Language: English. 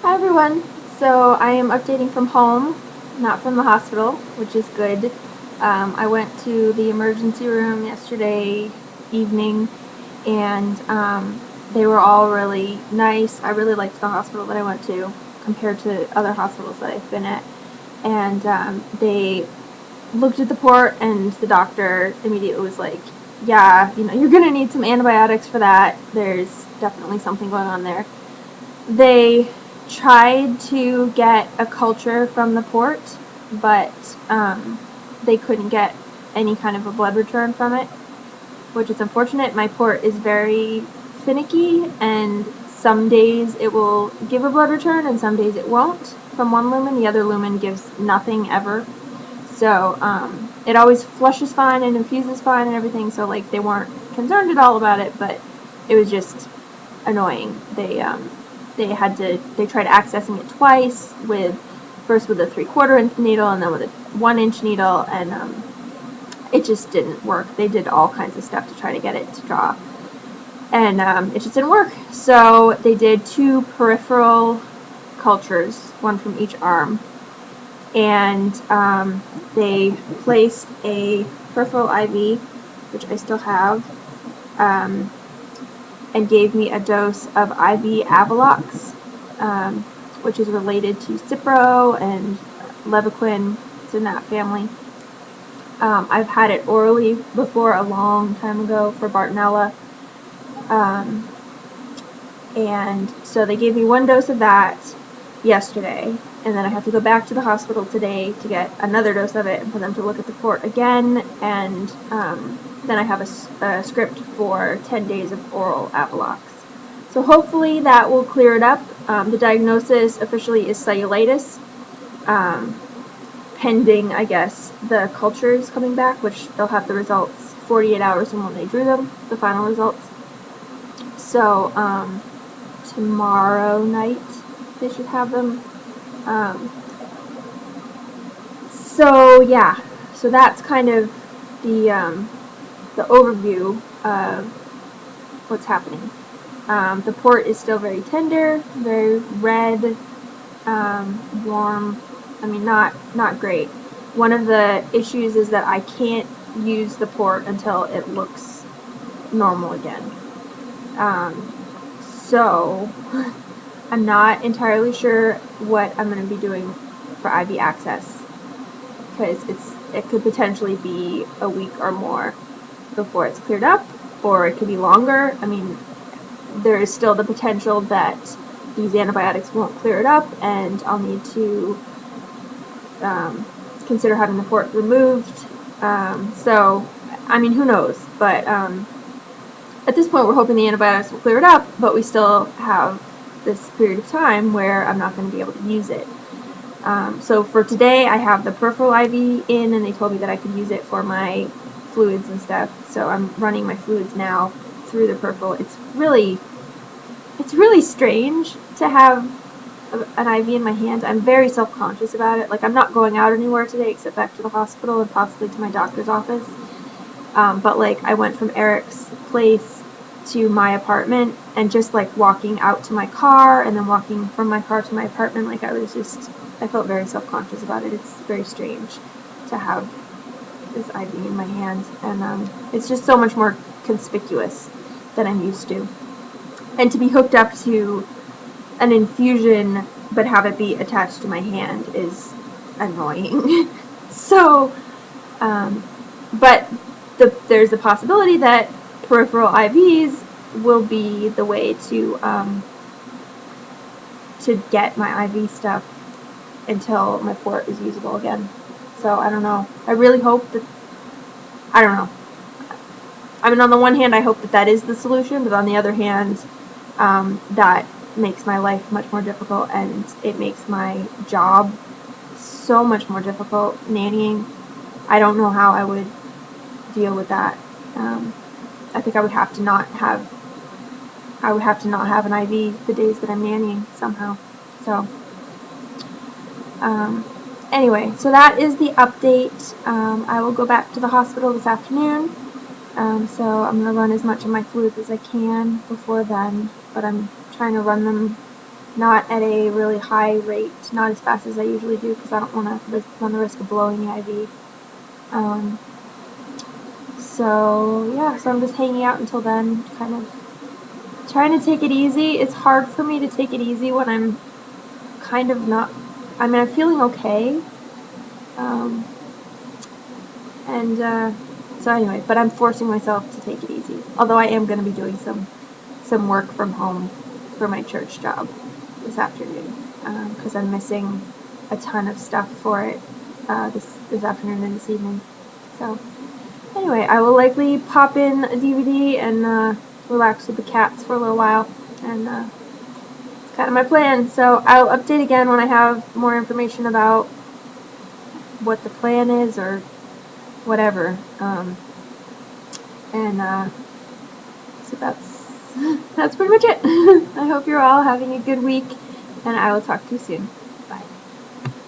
Hi everyone. So I am updating from home, not from the hospital, which is good. I went to the emergency room yesterday evening, and they were all really nice. I really liked the hospital that I went to compared to other hospitals that I've been at. And they looked at the port, and the doctor immediately was like, "Yeah, you're gonna need some antibiotics for that. There's definitely something going on there." They tried to get a culture from the port, but they couldn't get any kind of a blood return from it, which is unfortunate. My port is very finicky, and some days it will give a blood return and some days it won't from one lumen. The other lumen gives nothing ever. So it always flushes fine and infuses fine and everything, so like they weren't concerned at all about it, but it was just annoying. They tried accessing it twice, first with a 3/4 inch needle and then with a 1-inch needle, and it just didn't work. They did all kinds of stuff to try to get it to draw, and it just didn't work. So they did 2 peripheral cultures, one from each arm, and they placed a peripheral IV, which I still have, and gave me a dose of IV Avalox, which is related to Cipro and Levaquin. It's in that family. I've had it orally before a long time ago for Bartonella. And so they gave me 1 dose of that yesterday, and then I have to go back to the hospital today to get another dose of it and for them to look at the port again, and then I have a script for 10 days of oral Avalox. So hopefully that will clear it up. The diagnosis officially is cellulitis, pending, I guess, the cultures coming back, which they'll have the results 48 hours from when they drew them, the final results. So tomorrow night they should have them. So yeah, so that's kind of the overview of what's happening. The port is still very tender, very red, warm. I mean, not great. One of the issues is that I can't use the port until it looks normal again. So I'm not entirely sure what I'm going to be doing for IV access, because it could potentially be a week or more before it's cleared up, or it could be longer. I mean, there is still the potential that these antibiotics won't clear it up, and I'll need to consider having the port removed. So, I mean, who knows? But at this point, we're hoping the antibiotics will clear it up, but we still have this period of time where I'm not going to be able to use it. So for today, I have the peripheral IV in, and they told me that I could use it for my fluids and stuff. So I'm running my fluids now through the peripheral. It's really strange to have an IV in my hand. I'm very self-conscious about it. Like, I'm not going out anywhere today except back to the hospital and possibly to my doctor's office. But like, I went from Eric's place to my apartment, and just like walking out to my car and then walking from my car to my apartment, like I felt very self-conscious about it. It's very strange to have this IV in my hand, and it's just so much more conspicuous than I'm used to. And to be hooked up to an infusion but have it be attached to my hand is annoying. So, but there's a possibility that peripheral IVs will be the way to get my IV stuff until my port is usable again. So I don't know. I really hope that, I don't know. I mean, on the one hand, I hope that is the solution, but on the other hand, that makes my life much more difficult, and it makes my job so much more difficult. Nannying, I don't know how I would deal with that. I think I would have to not have an IV the days that I'm nannying somehow. So anyway, so that is the update. I will go back to the hospital this afternoon. So I'm going to run as much of my fluids as I can before then, but I'm trying to run them not at a really high rate, not as fast as I usually do, because I don't want to run the risk of blowing the IV. So yeah, so I'm just hanging out until then, kind of trying to take it easy. It's hard for me to take it easy when I'm kind of not, I mean, I'm feeling okay. So anyway, but I'm forcing myself to take it easy. Although I am going to be doing some work from home for my church job this afternoon, because I'm missing a ton of stuff for it this afternoon and this evening. So anyway, I will likely pop in a DVD and relax with the cats for a little while, and it's kind of my plan. So I'll update again when I have more information about what the plan is or whatever. So that's pretty much it. I hope you're all having a good week, and I will talk to you soon.